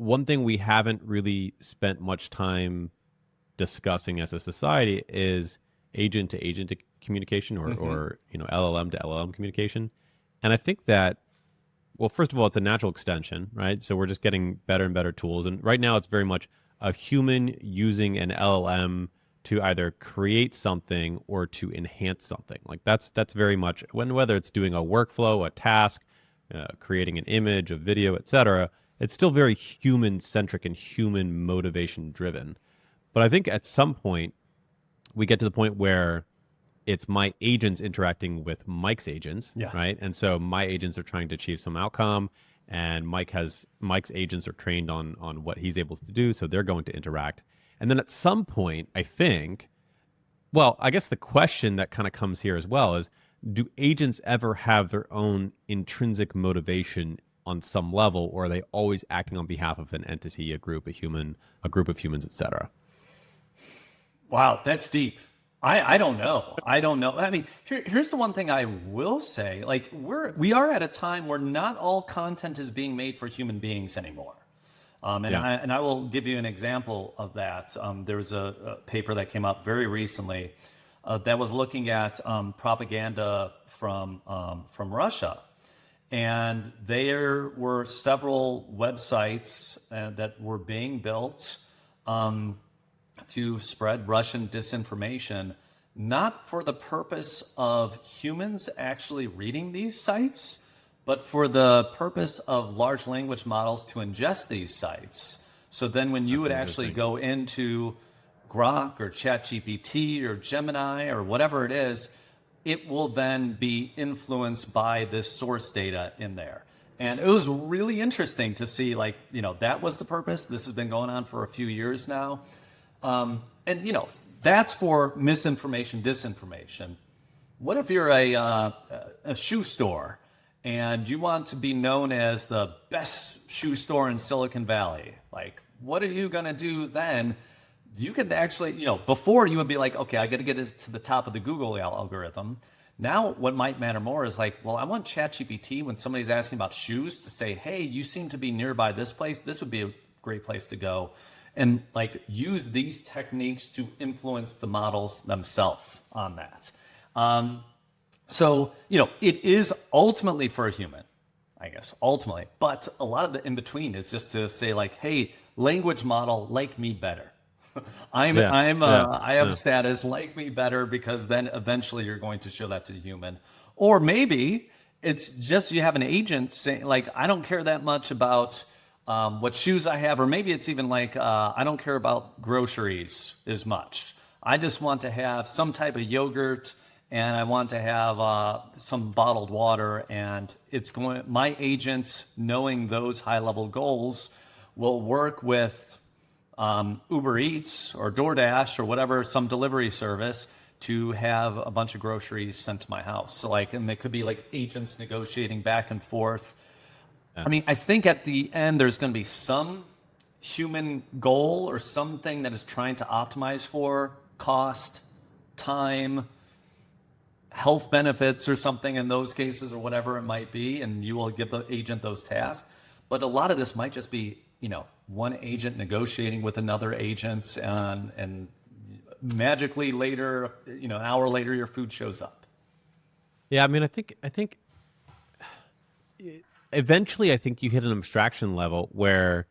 one thing we haven't really spent much time discussing as a society is agent to agent communication, Hmm. or LLM to LLM communication. And I think that, well, first of all, it's a natural extension, right? So we're just getting better and better tools. And right now, it's very much a human using an LLM to either create something or to enhance something. Like that's very much whether it's doing a workflow, a task, creating an image, a video, etc. It's still very human centric and human motivation driven. But I think at some point we get to the point where it's my agents interacting with Mike's agents, Yeah. right? And so my agents are trying to achieve some outcome, and Mike's agents are trained on what he's able to do, so they're going to interact. And then at some point, I think, well, I guess the question that kind of comes here as well is, do agents ever have their own intrinsic motivation on some level, or are they always acting on behalf of an entity, a group of humans, etc.? Wow, that's deep. I don't know. I don't know. I mean, here's the one thing I will say. Like we are at a time where not all content is being made for human beings anymore. And Yeah. I will give you an example of that. There was a paper that came up very recently that was looking at propaganda from Russia, and there were several websites that were being built um, to spread Russian disinformation, not for the purpose of humans actually reading these sites, but for the purpose of large language models to ingest these sites. So then when you That's would actually interesting. go into Grok or ChatGPT or Gemini or whatever it is, it will then be influenced by this source data in there. And it was really interesting to see, like, that was the purpose. This has been going on for a few years now. And that's for misinformation, disinformation. What if you're a shoe store and you want to be known as the best shoe store in Silicon Valley? Like, what are you going to do then? You could actually, before you would be like, okay, I got to get it to the top of the Google algorithm. Now, what might matter more is like, well, I want ChatGPT when somebody's asking about shoes to say, hey, you seem to be nearby this place. This would be a great place to go. And like use these techniques to influence the models themselves on that. So, it is ultimately for a human, I guess, ultimately. But a lot of the in between is just to say, like, hey, language model, like me better. Yeah. Yeah. I have Yeah. status, like me better, because then eventually you're going to show that to the human. Or maybe it's just you have an agent saying, like, I don't care that much about what shoes I have, or maybe it's even like, I don't care about groceries as much. I just want to have some type of yogurt and I want to have some bottled water. And my agents, knowing those high level goals, will work with Uber Eats or DoorDash or whatever, some delivery service to have a bunch of groceries sent to my house. So like, and it could be like agents negotiating back and forth. Yeah. I mean, I think at the end there's going to be some human goal or something that is trying to optimize for cost, time, health benefits or something in those cases or whatever it might be, and you will give the agent those tasks. But a lot of this might just be, one agent negotiating with another agent, and magically later, an hour later, your food shows up. Yeah. I mean, I think eventually, I think you hit an abstraction level where,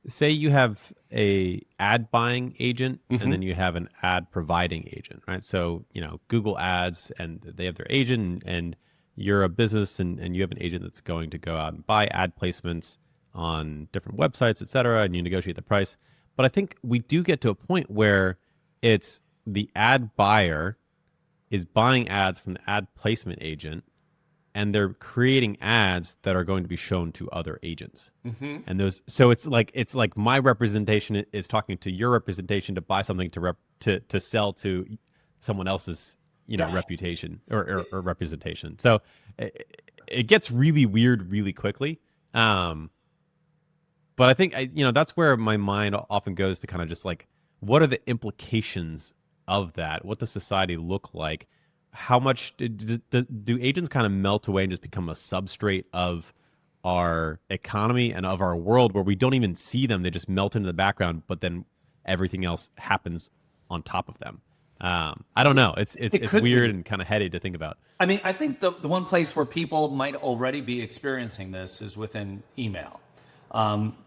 say you have a ad buying agent and then Hmm. you have an ad providing agent, right? So, Google Ads, and they have their agent, and you're a business, and you have an agent that's going to go out and buy ad placements on different websites, et cetera, and you negotiate the price. But I think we do get to a point where it's the ad buyer is buying ads from the ad placement agent, and they're creating ads that are going to be shown to other agents. Hmm. And those, so it's like my representation is talking to your representation to buy something to sell to someone else's Yeah. reputation, or representation. So it gets really weird really quickly. Um, but I think that's where my mind often goes to kind of just like, what are the implications of that? What does society look like? How much do agents kind of melt away and just become a substrate of our economy and of our world where we don't even see them. They just melt into the background, but then everything else happens on top of them. I don't know. It It's could weird be. and kind of heady to think about. I mean, I think the one place where people might already be experiencing this is within email. Um,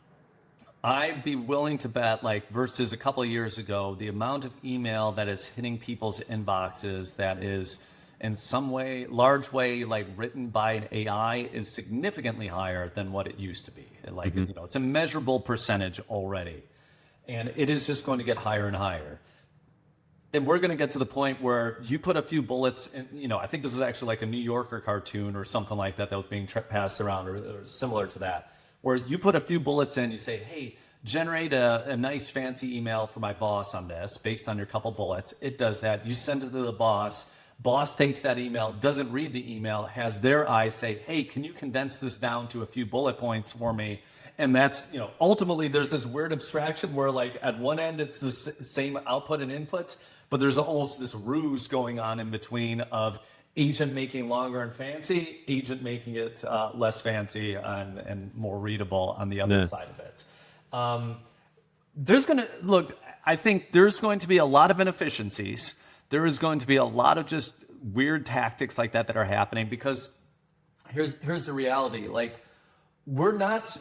I'd be willing to bet, like, versus a couple of years ago, the amount of email that is hitting people's inboxes that is in some way, large way, like written by an AI is significantly higher than what it used to be. Like, Hmm. it's a measurable percentage already. And it is just going to get higher and higher. And we're going to get to the point where you put a few bullets in, I think this was actually like a New Yorker cartoon or something like that that was being passed around, or similar to that, where you put a few bullets in, you say, hey, generate a nice fancy email for my boss on this based on your couple bullets. It does that. You send it to the boss. Boss takes that email, doesn't read the email, has their eyes say, hey, can you condense this down to a few bullet points for me? And that's, ultimately there's this weird abstraction where, like, at one end it's the same output and inputs, but there's almost this ruse going on in between of agent making longer and fancy, agent making it less fancy and more readable on the other Yeah. side of it. There's going to look, I think there's going to be a lot of inefficiencies. There is going to be a lot of just weird tactics like that are happening, because here's the reality. Like, we're not,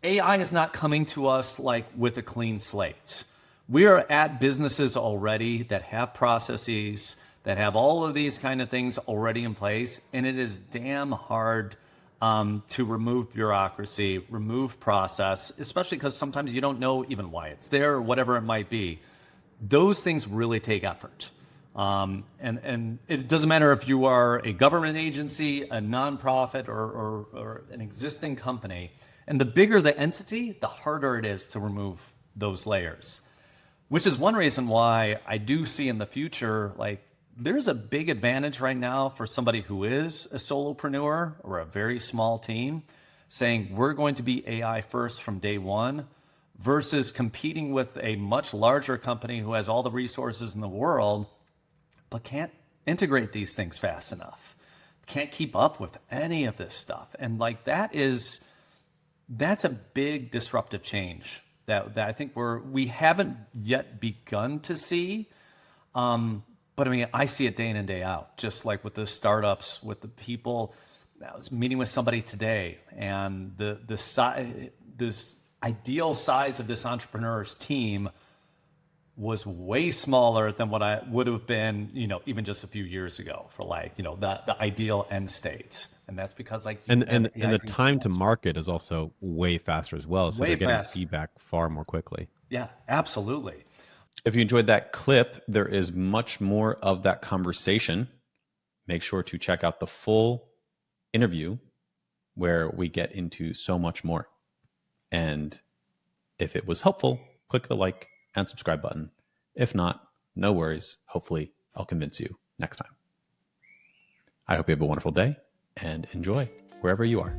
AI is not coming to us like with a clean slate. We are at businesses already that have processes, that have all of these kind of things already in place, and it is damn hard to remove bureaucracy, remove process, especially because sometimes you don't know even why it's there or whatever it might be. Those things really take effort. And it doesn't matter if you are a government agency, a nonprofit, or an existing company. And the bigger the entity, the harder it is to remove those layers, which is one reason why I do see in the future, like, there's a big advantage right now for somebody who is a solopreneur or a very small team saying, we're going to be AI first from day one, versus competing with a much larger company who has all the resources in the world but can't integrate these things fast enough, can't keep up with any of this stuff. And, like, that's a big disruptive change that I think we haven't yet begun to see. But I mean, I see it day in and day out, just like with the startups, with the people. I was meeting with somebody today, and this ideal size of this entrepreneur's team was way smaller than what I would have been, even just a few years ago for, like, the ideal end states. And that's because, like, you have And AI the doing so time to much. market is also way faster as well. So Way they're getting fast. feedback far more quickly. Yeah, absolutely. If you enjoyed that clip, there is much more of that conversation. Make sure to check out the full interview where we get into so much more. And if it was helpful, click the like and subscribe button. If not, no worries. Hopefully, I'll convince you next time. I hope you have a wonderful day and enjoy wherever you are.